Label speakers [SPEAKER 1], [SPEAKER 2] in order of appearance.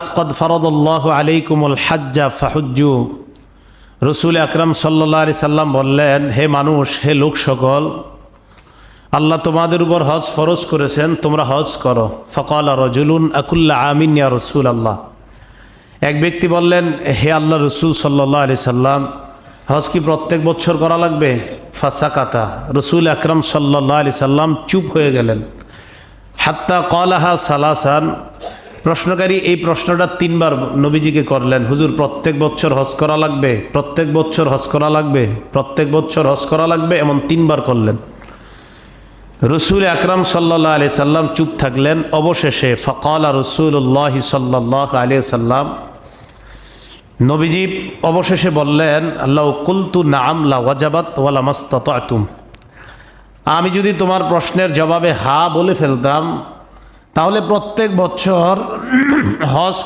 [SPEAKER 1] قد فرض الله عليكم الحج فحجوا রসুল আকরাম সাল্লাল্লাহু আলাইহি সাল্লাম বললেন, হে মানুষ, হে লোক সকল, আল্লাহ তোমাদের উপর হজ ফরজ করেছেন, তোমরা হজ করো। ফাকালা রাজুলুন আকুল্লা আমিন ইয়া রাসূলুল্লাহ। এক ব্যক্তি বললেন, হে আল্লাহ রসুল সাল্লাল্লাহু আলাইহি সাল্লাম, হজ কি প্রত্যেক বছর করা লাগবে? ফাসাকাতা, রসুল আকরাম সাল্লাল্লাহু আলাইহি সাল্লাম চুপ হয়ে গেলেন। হাত্তা ক্বালাহা সালাসান, প্রশ্নকারী এই প্রশ্নটা তিনবার নবীজিকে করলেন, হুজুর প্রত্যেক বছর হজ করা লাগবে, প্রত্যেক বছর হজ করা লাগবে, প্রত্যেক বছর হজ করা লাগবে, এমন তিনবার করলেন। রসুল আকরাম সাল্লাল্লাহু আলাইহি সাল্লাম চুপ থাকলেন। অবশেষে ফাকালা রাসূলুল্লাহ সাল্লাল্লাহু আলাইহি সাল্লাম, নবীজি অবশেষে বললেন, আল্লাহ কুলতু নাআম লা ওয়াজাবাত ওয়ালা মাসতাতাতুম, আমি যদি তোমার প্রশ্নের জবাবে হা বলে ফেলতাম, তাহলে প্রত্যেক বছর হজ